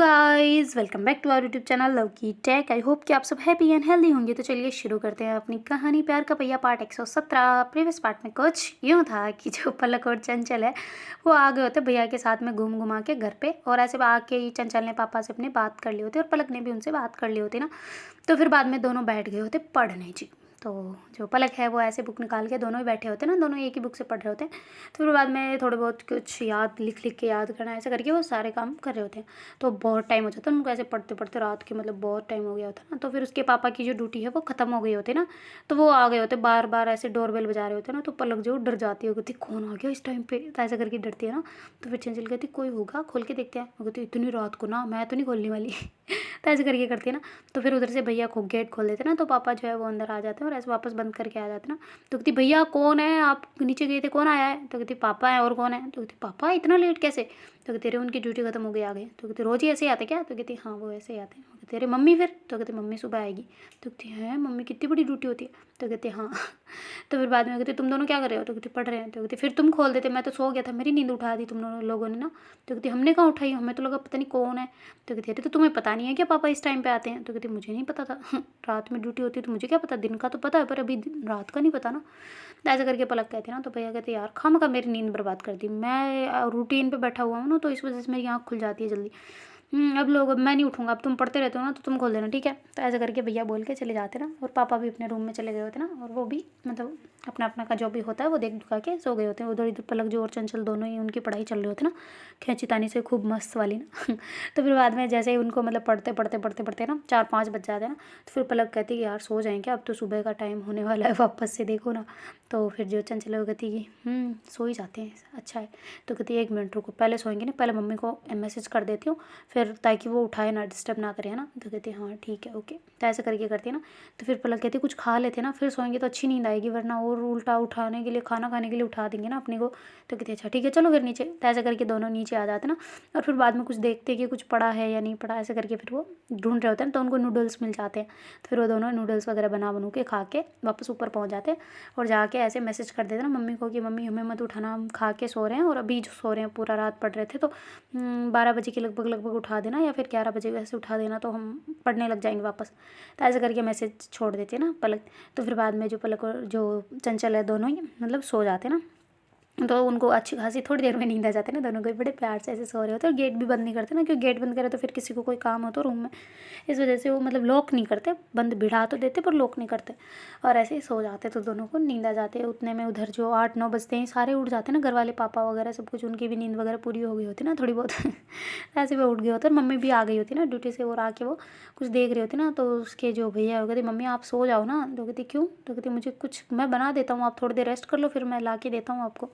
Guys, welcome back to our YouTube channel love की tech. I hope कि आप सब हैप्पी एंड हेल्दी होंगे। तो चलिए शुरू करते हैं अपनी कहानी प्यार का पहिया पार्ट 117। प्रीवियस पार्ट में कुछ यूँ था कि जो पलक और चंचल है वो आ गए होते भैया के साथ में घूम घुमा के घर पे, और ऐसे आके ही चंचल ने पापा से अपनी बात कर ली होती और पलक ने भी उनसे बात कर ली होती ना। तो फिर बाद में दोनों बैठ गए होते पढ़ने जी। तो जो पलक है वो ऐसे बुक निकाल के दोनों ही बैठे होते हैं ना, दोनों एक ही बुक से पढ़ रहे होते हैं। तो फिर बाद में थोड़े बहुत कुछ याद लिख लिख के याद करना ऐसे करके वो सारे काम कर रहे होते हैं। तो बहुत टाइम हो जाता है उनको ऐसे पढ़ते पढ़ते, रात के मतलब बहुत टाइम हो गया होता है ना। तो फिर उसके पापा की जो ड्यूटी है वो ख़त्म हो गई होती है ना। तो वो आ गए होते बार बार ऐसे डोरबेल बजा रहे होते हैं ना। तो पलक जो डर जाती है, कहती कौन आ गया इस टाइम पे, तो ऐसे करके डरती है ना। तो फिर चंचल कहती कोई होगा, खोल के देखते हैं। वो कहती इतनी रात को ना मैं तो नहीं खोलने वाली तो ऐसे करके करती है ना। तो फिर उधर से भैया को गेट खोल देते ना, तो पापा जो है वो अंदर आ जाते हैं और ऐसे वापस बंद करके आ जाते ना। तो कहती भैया कौन है, आप नीचे गए थे कौन आया है। तो कहती पापा है, और कौन है। तो कहती पापा इतना लेट कैसे। तो कहते उनकी ड्यूटी खत्म हो गई आ गए। तो कहते रोज़ ही ऐसे ही आते क्या। तो कहती हाँ वो ऐसे ही आते हैं। कहते अरे मम्मी फिर। तो कहते मम्मी सुबह आएगी। तो कहती है मम्मी कितनी बड़ी ड्यूटी होती है। तो कहते हाँ तो फिर बाद में कहते तुम दोनों क्या कर रहे हो। तो कहते पढ़ रहे हैं। तो कहते फिर तुम खोल देते, मैं तो सो गया था, मेरी नींद उठा दी तुम दोनों लोगों ने ना। तो कहती हमने कहाँ उठाई, हमें तो लगा पता नहीं कौन है। तो कहती अरे तो तुम्हें पता नहीं है क्या पापा इस टाइम पे आते हैं। तो कहती मुझे नहीं पता था रात में ड्यूटी होती है तो मुझे क्या पता, दिन का तो पता है पर अभी रात का नहीं पता ना। तो ऐसे करके पलक कहते ना। तो भैया कहते यार खामखा मेरी नींद बर्बाद कर दी, मैं रूटीन पे बैठा हुआ हूँ ना, तो इस वजह से मेरी आँख खुल जाती है जल्दी। अब मैं नहीं उठूंगा, अब तुम पढ़ते रहते हो ना, तो तुम खोल देना ठीक है। तो ऐसे करके भैया बोल के चले जाते ना, और पापा भी अपने रूम में चले गए होते ना, और वो भी मतलब अपना अपना का जो भी होता है वो देख दुखा के सो गए होते हैं। उधर इधर पलक जो और चंचल दोनों ही उनकी पढ़ाई चल रही होती ना, खींचीतानी से खूब मस्त वाली ना तो फिर बाद में जैसे ही उनको मतलब पढ़ते पढ़ते पढ़ते पढ़ते ना 4-5 बज जाते हैं ना। तो फिर पलक कहती कि यार सो जाएंगे, अब तो सुबह का टाइम होने वाला है वापस से देखो ना। तो फिर जो चंचल वो कहती कि सो ही जाते हैं, अच्छा है। तो कहती 1 मिनट रुको, पहले सोएंगे ना, पहले मम्मी को मैसेज कर देती हूँ फिर, ताकि वो उठाए ना, डिस्टर्ब ना करे है ना। तो कहती हाँ ठीक है ओके। तो ऐसे करके करती है ना। तो फिर पलक कहती कुछ खा लेते ना, फिर सोएंगे तो अच्छी नींद आएगी, वरना और उल्टा उठाने के लिए, खाना खाने के लिए उठा देंगे ना अपने को। तो कहती अच्छा ठीक है चलो फिर नीचे। तो ऐसे करके दोनों नीचे आ जाते ना, और फिर बाद में कुछ देखते कि कुछ पड़ा है या नहीं पड़ा, ऐसे करके फिर वो ढूंढ रहे होते हैं। तो उनको नूडल्स मिल जाते हैं। तो फिर वो दोनों नूडल्स वगैरह बना बनू के खा के वापस ऊपर पहुँच जाते हैं, और जाके ऐसे मैसेज कर देते ना मम्मी को कि मम्मी हमें मत उठाना, हम खा के सो रहे हैं, और अभी जो सो रहे हैं पूरा रात पढ़ रहे थे, तो 12 बजे के लगभग लगभग उठा देना, या फिर 11 बजे वैसे उठा देना, तो हम पढ़ने लग जाएंगे वापस। तो ऐसे करके मैसेज छोड़ देते हैं ना पलक। तो फिर बाद में जो पलक और जो चंचल है दोनों ही मतलब सो जाते हैं ना। तो उनको अच्छी खासी थोड़ी देर में नींद आ जाती है ना, दोनों को बड़े प्यार से ऐसे सो रहे होते हैं, और गेट भी बंद नहीं करते ना, क्योंकि गेट बंद करे तो फिर किसी को कोई काम हो तो रूम में, इस वजह से वो मतलब लॉक नहीं करते, बंद बिठा तो देते पर लॉक नहीं करते, और ऐसे ही सो जाते। तो दोनों को नींद आ जाती है। उतने में उधर जो 8-9 बजते हैं सारे उठ जाते हैं ना, घर वाले पापा वगैरह सब कुछ, उनकी भी नींद वगैरह पूरी हो गई होती ना थोड़ी बहुत ऐसे वो उठ गए होते, और मम्मी भी आ गई होती ना ड्यूटी से, और आके वो कुछ देख रही होती ना। तो उसके जो भैया हो कहते मम्मी आप सो जाओ ना। तो कहती क्यों। तो कहती मुझे कुछ मैं बना देता हूँ, आप थोड़ी देर रेस्ट कर लो, फिर मैं ला के देता हूँ आपको।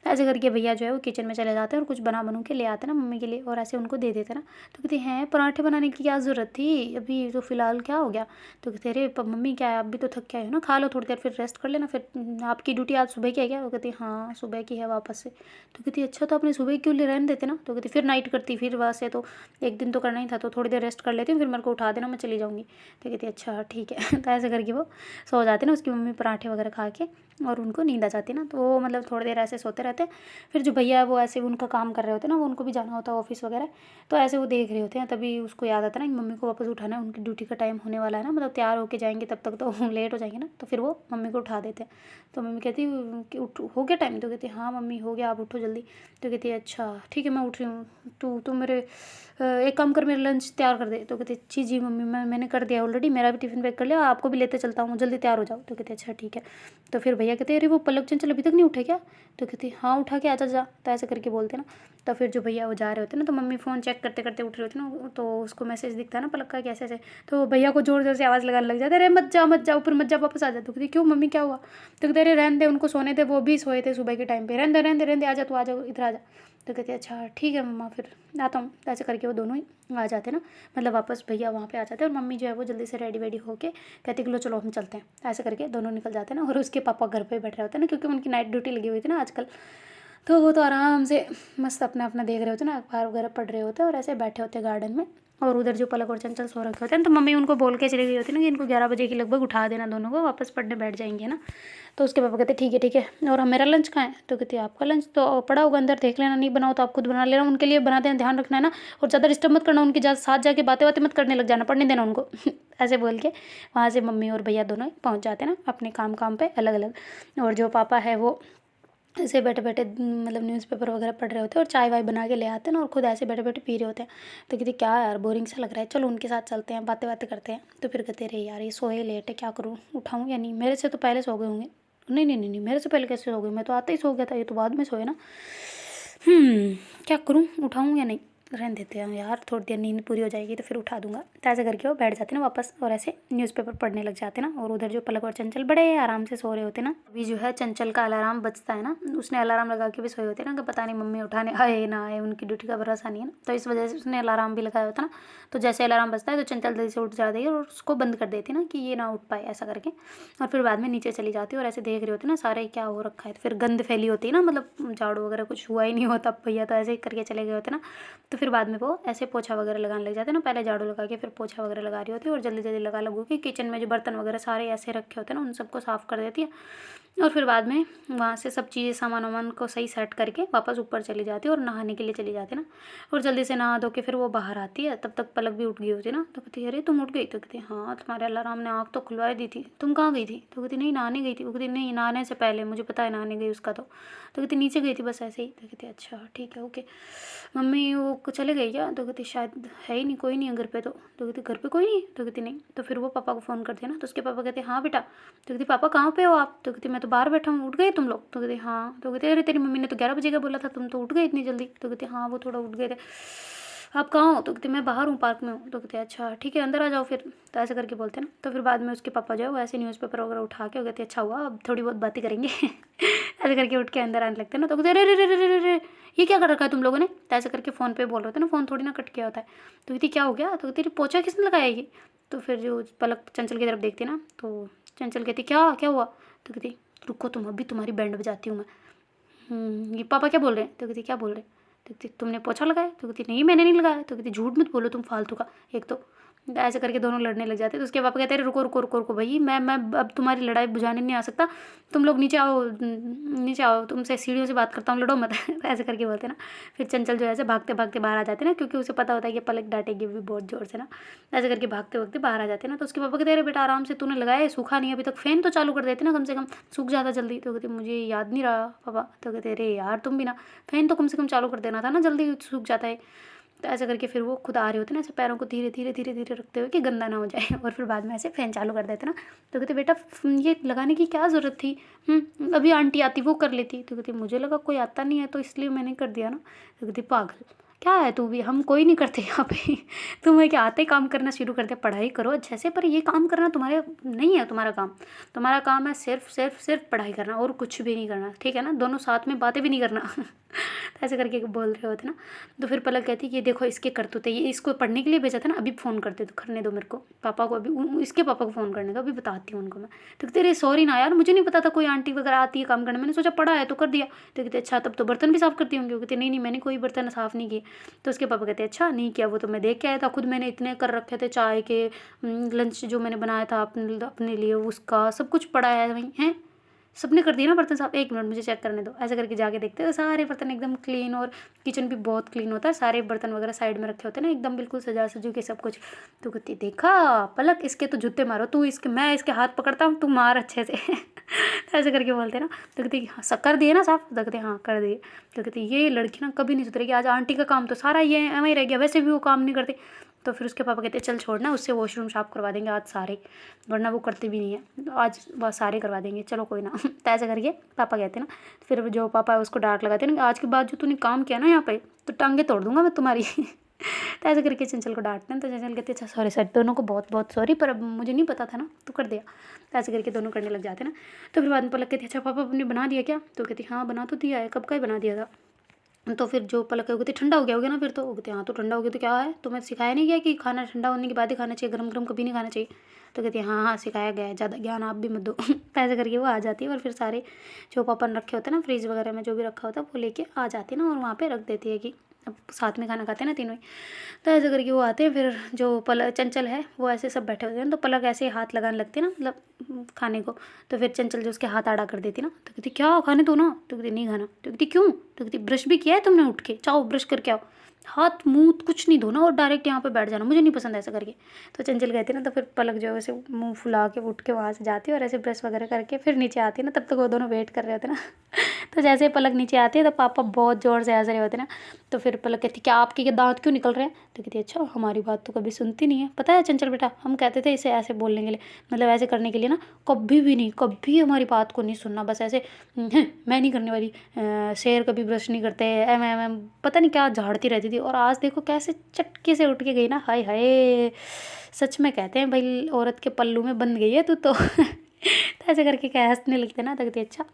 ऐसे करके भैया जो है वो किचन में चले जाते हैं, और कुछ बना बनू के ले आते हैं ना मम्मी के लिए, और ऐसे उनको दे देते ना। तो कहते हैं पराठे बनाने की क्या ज़रूरत थी, अभी तो फ़िलहाल क्या हो गया। तो कहते अरे मम्मी क्या है, आप भी तो थक के आए हो ना, खा लो थोड़ी देर फिर रेस्ट कर लेना, फिर आपकी ड्यूटी आज सुबह की है क्या। वो कहती हाँ सुबह की है वापस से। तो कहती अच्छा तो आपने सुबह क्यों ले रहने देते ना। तो कहती फिर नाइट करती, फिर वहाँ से तो एक दिन तो करना ही था, तो थोड़ी देर रेस्ट कर लेती हूँ, फिर मेरे को उठा देना, मैं चली जाऊँगी। तो कहती अच्छा ठीक है तो ऐसे करके वो सो जाते ना, उसकी मम्मी पराठे वगैरह खा के, और उनको नींद आ जाती ना। तो वो मतलब थोड़ी देर ऐसे सोते रहते हैं। फिर जो भैया है वो ऐसे उनका काम कर रहे होते हैं ना, वो उनको भी जाना होता है ऑफिस वगैरह। तो ऐसे वो देख रहे होते हैं, तभी उसको याद आता है ना कि मम्मी को वापस उठाना है, उनकी ड्यूटी का टाइम होने वाला है ना, मतलब तैयार होके जाएंगे तब तक तो लेट हो जाएंगे ना। तो फिर वो मम्मी को उठा देते हैं। तो मम्मी कहती कि उठ हो गया टाइम। तो कहती हाँ मम्मी हो गया, आप उठो जल्दी। तो कहती है अच्छा ठीक है मैं उठ रही हूँ, तू मेरे एक काम कर, मेरा लंच तैयार कर दे। तो कहती जी जी मम्मी मैंने कर दिया ऑलरेडी, मेरा भी टिफ़िन पैक कर लिया, आपको भी लेते चलता हूँ, जल्दी तैयार हो जाओ। तो कहते अच्छा ठीक है। तो फिर भैया कहते अरे वो पलक चंचल अभी तक नहीं उठे क्या। तो कहती हाँ उठा के आजा जा। तो ऐसे करके बोलते ना। तो फिर जो भैया वो जा रहे होते ना, तो मम्मी फ़ोन चेक करते करते उठ रहे होते ना, तो उसको मैसेज दिखता है ना पलक का कैसे ऐसे। तो भैया को ज़ोर ज़ोर से आवाज़ लगाने लग जाते, अरे मत जा ऊपर मत जा, वापस आ जा। तो कहती क्यों मम्मी क्या हुआ। तो कहते अरे रहने दे, उनको सोने दे, वो भी सोए थे सुबह के टाइम पे, रहने दे, आ जा तू, आ जा इधर आ जा। तो कहते अच्छा ठीक है मम्मा फिर आता हूँ। तो ऐसे करके वो दोनों ही आ जाते ना, मतलब वापस भैया वहाँ पे आ जाते हैं, और मम्मी जो है वो जल्दी से रेडी वेडी होके कहती कि लो चलो हम चलते हैं। ऐसे करके दोनों निकल जाते हैं ना, और उसके पापा घर पे बैठ रहे होते हैं ना, क्योंकि उनकी नाइट ड्यूटी लगी हुई थी ना आजकल। तो वो तो आराम से मस्त अपना अपना देख रहे होते ना, अखबार वगैरह पढ़ रहे होते और ऐसे बैठे होते गार्डन में। और उधर जो पलक और चंचल सो रखे होते हैं, तो मम्मी उनको बोल के चली गई होती ना कि इनको 11 बजे के लगभग उठा देना, दोनों को वापस पढ़ने बैठ जाएंगे ना। तो उसके पापा कहते ठीक है ठीक है, और मेरा लंच कहाँ है? तो कहती आपका लंच तो पड़ा होगा अंदर, देख लेना, नहीं बनाओ तो आप खुद बना लेना, उनके लिए बना देना, ध्यान रखना है ना, और ज़्यादा डिस्टर्ब मत करना, उनके साथ जाके बातें बातें मत करने लग जाना, पढ़ने देना उनको। ऐसे बोल के वहाँ से मम्मी और भैया दोनों पहुँच जाते ना अपने काम काम पे अलग अलग। और जो पापा है वो ऐसे बैठे बैठे मतलब न्यूज़पेपर वगैरह पढ़ रहे होते हैं और चाय वाय बना के ले आते हैं ना, और खुद ऐसे बैठे बैठे पी रहे होते हैं। तो कहती क्या यार बोरिंग सा लग रहा है, चलो उनके साथ चलते हैं, बातें बातें करते हैं। तो फिर कहते रहे यार ये सोए लेट है, क्या करूँ, उठाऊँ या नहीं? मेरे से तो पहले सो गए होंगे। नहीं नहीं नहीं नहीं, मेरे से पहले कैसे सो गए, मैं तो आते ही सो गया था, ये तो बाद में सोए ना। क्या करूँ, उठाऊँ या नहीं? रहने देते हैं यार, थोड़ी देर नींद पूरी हो जाएगी तो फिर उठा दूंगा। तो ऐसे करके वो बैठ जाते ना वापस, और ऐसे न्यूज़पेपर पढ़ने लग जाते ना। और उधर जो पलक और चंचल बड़े आराम से सो रहे होते ना। अभी जो है चंचल का अलार्म बजता है ना, उसने अलार्म लगा के भी सोए होते ना कि पता नहीं मम्मी उठाने आए ना आए, उनकी ड्यूटी का भरोसा नहीं है ना, तो इस वजह से उसने अलार्म भी लगाया होता ना। तो जैसे अलार्म बजता है तो चंचल जल्दी से उठ जाती है और उसको बंद कर देती ना कि ये ना उठ पाए, ऐसा करके। और फिर बाद में नीचे चली जाती है और ऐसे देख रहे होते ना सारे क्या हो रखा है। तो फिर गंद फैली होती है ना, मतलब झाड़ू वगैरह कुछ हुआ ही नहीं होता, भैया तो ऐसे ही करके चले गए होते ना। तो फिर बाद में वो ऐसे पोछा वगैरह लगाने लग जाते ना, पहले झाड़ू लगा के फिर पोछा वगैरह लगा रही होती है, और जल्दी जल्दी लगा लगू कि किचन में जो बर्तन वगैरह सारे ऐसे रखे होते हैं ना उन सबको साफ़ कर देती है। और फिर बाद में वहाँ से सब चीज़ें सामान वामान को सही सेट करके वापस ऊपर चली जाती है और नहाने के लिए चली जाती है ना। और जल्दी से नहा धो के फिर वो बाहर आती है, तब तक पलक भी उठ गई होती है ना। तो कहती है अरे तुम उठ गई? तो कहती हाँ, तुम्हारे अलार्म ने आँख तो खुलवा दी थी, तुम कहाँ गई थी? तो कहती नहीं नहाने गई थी। वो कहती नहीं, नहाने से पहले मुझे पता है नहाने गई उसका। तो कहती नीचे गई थी बस ऐसे ही। तो कहती अच्छा ठीक है ओके। मम्मी वो चले गई क्या? तो कहती शायद है ही नहीं, कोई नहीं है घर पे। तो कहती घर पे कोई नहीं? तो कहती नहीं। तो फिर वो पापा को फ़ोन करती है ना, तो उसके पापा कहते हाँ बेटा। तो कहती पापा कहाँ पे हो आप? तो कहती मैं तो बाहर बैठा हूँ, उठ गए तुम लोग? तो कहती हाँ। तो कहते अरे तेरी मम्मी ने तो 11 बजे का बोला था, तुम तो उठ गए इतनी जल्दी? तो कहती हाँ वो थोड़ा उठ गए थे। आप कहाँ हो? तो कहते मैं बाहर हूँ, पार्क में हूँ। तो कहते अच्छा ठीक है अंदर आ जाओ फिर। तो ऐसे करके बोलते हैं ना। तो फिर बाद में उसके पापा जो है वो ऐसे न्यूज़पेपर वगैरह उठा के, वो कहते अच्छा हुआ अब थोड़ी बहुत बातें करेंगे। ऐसे करके उठ के अंदर आने लगते हैं ना। तो कहते अरे रे रे रे रे रे, ये क्या कर रखा है तुम लोगों ने? तो ऐसे करके फ़ोन पे बोल रहे होते हैं ना, फ़ोन थोड़ी ना कट किया होता है। तो कहती क्या हो गया? तो कहती पोछा किसने लगाया ये? तो फिर जो पलक चंचल की तरफ देखती ना, तो चंचल कहती क्या क्या हुआ? तो कहती रुको तुम, अभी तुम्हारी बैंड बजाती हूँ मैं। ये पापा क्या बोल रहे हैं? तो कहती क्या बोल रहे हैं? तो कहती तुमने पोछा लगाया? तो कहती नहीं मैंने नहीं लगाया। तो कहती झूठ मत बोलो तुम फालतू का एक तो। ऐसे करके दोनों लड़ने लग जाते। तो उसके पापा कहते हैं रुको रुको रुको रुको भाई, मैं अब तुम्हारी लड़ाई बुझाने नहीं आ सकता, तुम लोग नीचे आओ, नीचे आओ, तुमसे सीढ़ियों से बात करता हूँ, लड़ो मत। ऐसे करके बोलते ना। फिर चंचल जो है ऐसे भागते भागते बाहर आ जाते ना, क्योंकि उसे पता होता है कि पलक डांटेगी भी बहुत ज़ोर से ना। ऐसे करके भागते भागते बाहर आ जाते ना। तो उसके पापा कहते अरे बेटा आराम से, तूने लगाया है, सूखा नहीं अभी तक, फ़ैन तो चालू कर देते ना कम से कम, सूख जाता जल्दी। तो कहते मुझे याद नहीं रहा पापा। तो कहते अरे यार तुम भी ना, फ़ैन तो कम से कम चालू कर देना था ना, जल्दी सूख जाता है। तो ऐसे करके फिर वो खुद आ रहे होते ना, ऐसे पैरों को धीरे धीरे धीरे धीरे रखते हुए कि गंदा ना हो जाए। और फिर बाद में ऐसे फ़ैन चालू कर देते ना। तो कहते बेटा ये लगाने की क्या ज़रूरत थी? अभी आंटी आती वो कर लेती। तो कहती मुझे लगा कोई आता नहीं है तो इसलिए मैंने कर दिया ना। तो कहती पागल क्या है तू भी, हम कोई नहीं करते यहाँ पे। तुम्हें क्या आते ही काम करना शुरू करते, पढ़ाई करो अच्छे से, पर ये काम करना तुम्हारे नहीं है तुम्हारा काम। तुम्हारा काम है सिर्फ सिर्फ सिर्फ पढ़ाई करना और कुछ भी नहीं करना, ठीक है ना? दोनों साथ में बातें भी नहीं करना। तो ऐसे करके बोल रहे होते ना। तो फिर पलक कहती कि देखो इसके करतूत है, ये इसको पढ़ने के लिए भेजा था ना, अभी फ़ोन करते तो करने दो मेरे को, पापा को अभी इसके पापा को फ़ोन करने दो, अभी बताती हूँ उनको मैं। तो कहते अरे सॉरी ना यार, मुझे नहीं पता था कोई आंटी वगैरह आती है काम करने, मैंने सोचा पड़ा है तो कर दिया। तो कहते अच्छा तब तो बर्तन भी साफ़ करती होंगे? कहते नहीं नहीं मैंने कोई बर्तन साफ़ नहीं किए। तो उसके पापा कहते अच्छा नहीं किया, वो तो मैं देख के आया था, खुद मैंने इतने कर रखे थे चाय के, लंच जो मैंने बनाया था अपने लिए उसका सब कुछ पड़ा है वहीं है, सबने कर दिया ना बर्तन साफ, 1 मिनट मुझे चेक करने दो। ऐसे करके जाके देखते हैं सारे बर्तन एकदम क्लीन, और किचन भी बहुत क्लीन होता है, सारे बर्तन वगैरह साइड में रखे होते हैं ना एकदम बिल्कुल सजा सजू के सब कुछ। तो कहती देखा पलक, इसके तो जूते मारो, तू इसके, मैं इसके हाथ पकड़ता हूँ, तू मार अच्छे से। तो ऐसे करके बोलते ना। तो कहती हाँ सब कर दिए ना साफ? तो कहते हाँ कर दिए। तो कहती ये लड़की ना कभी नहीं सुधरेगी, आज आंटी का काम तो सारा ये वहीं रह गया, वैसे भी वो काम नहीं करती। तो फिर उसके पापा कहते चल छोड़ना, उससे वॉशरूम साफ करवा देंगे आज सारे, वरना वो करती भी नहीं है, तो आज वह सारे करवा देंगे, चलो कोई ना। तो ऐसे करके पापा कहते ना। फिर जो पापा है उसको डांट लगाते ना, आज के बाद जो तूने काम किया ना यहाँ पे तो टांगे तोड़ दूंगा मैं तुम्हारी। तो ऐसे करके चंचल को डांटते हैं। तो चंचल कहते अच्छा सॉरी सर, दोनों को बहुत बहुत सॉरी, पर अब मुझे नहीं पता था ना तो कर दिया। तो ऐसे करके दोनों करने लग जाते ना। तो फिर बाद में पलक कहती अच्छा पापा आपने बना दिया क्या? तो कहती हाँ बना तो दिया है, कब का ही बना दिया था। तो फिर जो पलक है वो कहती ठंडा हो गया होगा ना, फिर तो वो कहती हाँ तो ठंडा हो गया तो क्या है, तुम्हें सिखाया नहीं गया कि खाना ठंडा होने के बाद ही खाना चाहिए, गरम गरम कभी नहीं खाना चाहिए। तो कहती है हाँ हाँ सिखाया गया है, ज़्यादा ज्ञान आप भी मत दो। तो ऐसे करके वो आ जाती है और फिर सारे जो पापा ने रखे होते हैं ना फ्रिज वगैरह में जो भी रखा होता है वो लेके आ जाती है ना, और वहाँ पे रख देती है कि अब साथ में खाना खाते हैं ना तीनों ही। तो ऐसे करके वो आते हैं, फिर जो पलक चंचल है वो ऐसे सब बैठे होते हैं, तो पलक ऐसे हाथ लगाने लगती है ना मतलब खाने को। तो फिर चंचल जो उसके हाथ आड़ा कर देती ना, तो कहती क्या खाने दो ना, तो कहती नहीं खाना, तो कहती क्यों, तो कहती ब्रश भी किया है तुमने, उठ के जाओ ब्रश करके आओ, हाथ मुंह कुछ नहीं धोना और डायरेक्ट यहाँ पे बैठ जाना, मुझे नहीं पसंद ऐसा करके। तो चंचल कहती है ना, तो फिर पलक जो है वैसे मुंह फुला के उठ के वहाँ से जाती है और ऐसे ब्रश वगैरह करके फिर नीचे आती है ना, तब तक वो दोनों वेट कर रहे होते हैं ना। तो जैसे ही पलक नीचे आती है तो पापा बहुत ज़ोर से हंस रहे होते हैं ना। तो फिर पलक कहती क्या आपके दांत क्यों निकल रहे हैं, तो कहती अच्छा हमारी बात तो कभी सुनती नहीं है, पता है चंचल बेटा, हम कहते थे इसे ऐसे बोलने के लिए, मतलब ऐसे करने के लिए ना, कभी भी नहीं, कभी हमारी बात को नहीं सुनना, बस ऐसे मैं नहीं करने वाली, शेर कभी ब्रश नहीं करते, एम पता नहीं क्या झाड़ती रहती थी। और आज देखो कैसे चटके से उठ के गई ना, हाय हाय, सच में कहते हैं भाई औरत के पल्लू में बंध गई है तू तो। तो ऐसे करके क्या हंसने लगते ना, तो कहती अच्छा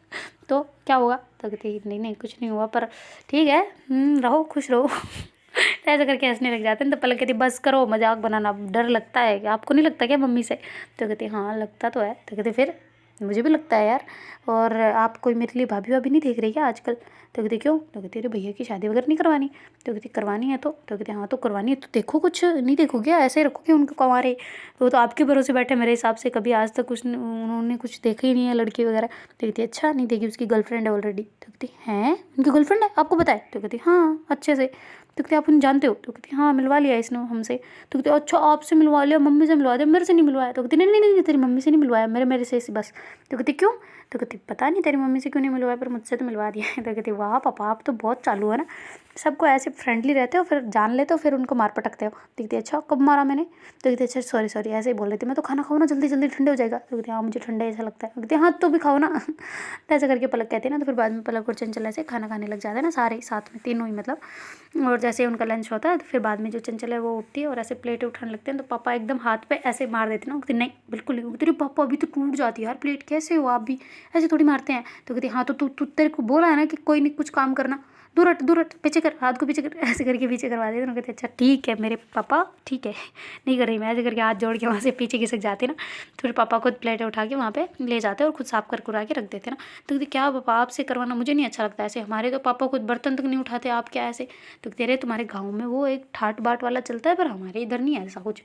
तो क्या हुआ, तो कहती नहीं नहीं कुछ नहीं हुआ, पर ठीक है रहो खुश रहो। तो ऐसे करके हंसने लग जाते हैं। तो पलक कहती बस करो मजाक बनाना, डर लगता है क्या, आपको नहीं लगता क्या मम्मी से, तो कहती हाँ लगता तो है, तो कहती फिर मुझे भी लगता है यार, और आप कोई मेरे लिए भाभी भाभी नहीं देख रही क्या आजकल, तो कहती क्यों, तो कहती अरे भैया की शादी वगैरह नहीं करवानी, तो कहती करवानी है तो कहती हाँ तो करवानी है तो देखो कुछ नहीं देखोगे, ऐसे ही रखोगे उनको कुंवारे, तो वो तो आपके भरोसे बैठे मेरे हिसाब से, कभी आज तक कुछ उन्होंने कुछ देखा ही नहीं है लड़की वगैरह। तो कहती अच्छा नहीं देखी, उसकी गर्लफ्रेंड है ऑलरेडी, तो कहती हैं उनकी गर्लफ्रेंड है आपको पता है, तो कहती हाँ अच्छे से, तो कहती आप उन्हें जानते हो, तो कहती हाँ मिलवा लिया इसने हमसे, तो कहती अच्छा आपसे मिलवा लिया, मम्मी से मिलवा दिया, मेरे से नहीं मिलवाया, तो कहती नहीं नहीं नहीं तेरी मम्मी से नहीं मिलवाया, मेरे से बस, तो कहती क्यों, तो कहती पता नहीं तेरी मम्मी से क्यों नहीं मिलवाया, पर मुझसे तो मिलवा दिया है। तो कहती वाह पापा आप तो बहुत चालू है ना, सबको ऐसे फ्रेंडली रहते हो, फिर जान लेते हो फिर उनको मार पटकते हो। तो कहती अच्छा कब मारा मैंने, तो कहती अच्छा सॉरी सॉरी ऐसे ही बोल रही थी, मैं तो खाना खाऊँ ना जल्दी जल्दी ठंडे हो जाएगा, तो कहती हाँ मुझे ठंडा ऐसा लगता है, कहती हाँ तो भी खाओ ना। तो ऐसे करके पलक कहती है ना, तो फिर बाद में पलक और चंचल ऐसे खाना खाने लग जाते हैं ना सारे साथ में तीनों ही मतलब। और जैसे उनका लंच होता है तो फिर बाद में जो चंचल है वो उठती है और ऐसे प्लेट उठाने लगते हैं, तो पापा एकदम हाथ पे ऐसे मार देते हैं ना, कहते नहीं बिल्कुल नहीं, तेरे पापा अभी तो टूट जाती है यार प्लेट, कैसे हो आप भी ऐसे थोड़ी मारते हैं, तो कहती हाँ तो तू तेरे को बोला है ना कि कोई नहीं कुछ काम करना, दूर हट पीछे कर, हाथ को पीछे कर, ऐसे करके पीछे करवा देते हैं। कहते अच्छा ठीक है मेरे पापा ठीक है नहीं कर रही मैं, ऐसे करके हाथ जोड़ के वहाँ से पीछे खिसक जाते ना, तो फिर पापा खुद प्लेटें उठा के वहाँ पे ले जाते हैं और खुद साफ कर कुरा के रख देते ना। तो कहते क्या पापा आपसे करवाना मुझे नहीं अच्छा लगता ऐसे, हमारे तो पापा खुद बर्तन तक नहीं उठाते, आप क्या ऐसे, तो कहते रहे तुम्हारे गाँव में वो एक ठाट बाट वाला चलता है पर हमारे इधर नहीं है ऐसा कुछ,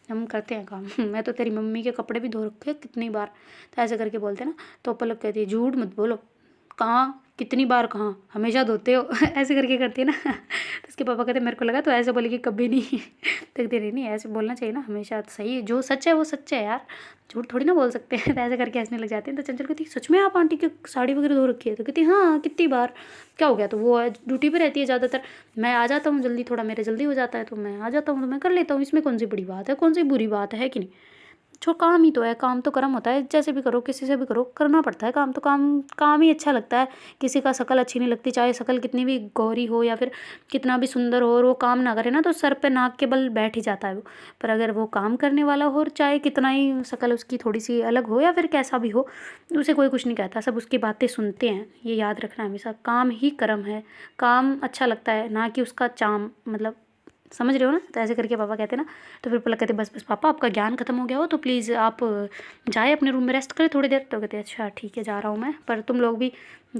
हम करते हैं काम। मैं तो तेरी मम्मी के कपड़े भी धो रखे कितनी बार, तो ऐसे करके बोलते ना। तो पलक कहती है झूठ मत बोलो, कहाँ कितनी बार, कहाँ हमेशा धोते हो। ऐसे करके करती है ना। तो उसके पापा कहते मेरे को लगा तो ऐसे बोले कि कभी नहीं। तो कहती नहीं नहीं ऐसे बोलना चाहिए ना हमेशा, सही जो सच है वो सच है यार, झूठ थोड़ी ना बोल सकते हैं। तो ऐसे करके हंसने लग जाते हैं। तो चंचल कहती सच में आप आंटी की साड़ी वगैरह धो रखी है, तो कहती हाँ कितनी बार, क्या हो गया, तो वो ड्यूटी पे रहती है ज़्यादातर, मैं आ जाता हूँ जल्दी, थोड़ा मेरे जल्दी हो जाता है तो मैं आ जाता हूँ तो मैं कर लेता हूँ, इसमें कौन सी बड़ी बात है, कौन सी बुरी बात है कि नहीं, जो काम ही तो है, काम तो कर्म होता है, जैसे भी करो किसी से भी करो करना पड़ता है काम, तो काम ही अच्छा लगता है। किसी का शक्ल अच्छी नहीं लगती, चाहे शक्ल कितनी भी गौरी हो या फिर कितना भी सुंदर हो, और वो काम ना करे ना तो सर पे नाक के बल बैठ ही जाता है वो। पर अगर वो काम करने वाला हो, और चाहे कितना ही शक्ल उसकी थोड़ी सी अलग हो या फिर कैसा भी हो, उसे कोई कुछ नहीं कहता, सब उसकी बातें सुनते हैं। ये याद रखना हमेशा, काम ही कर्म है, काम अच्छा लगता है ना कि उसका चाम, मतलब समझ रहे हो ना। तो ऐसे करके पापा कहते ना। तो फिर पलक कहते बस बस पापा आपका ज्ञान खत्म हो गया हो तो प्लीज़ आप जाए अपने रूम में रेस्ट करें थोड़ी देर। तो कहते अच्छा ठीक है जा रहा हूँ मैं, पर तुम लोग भी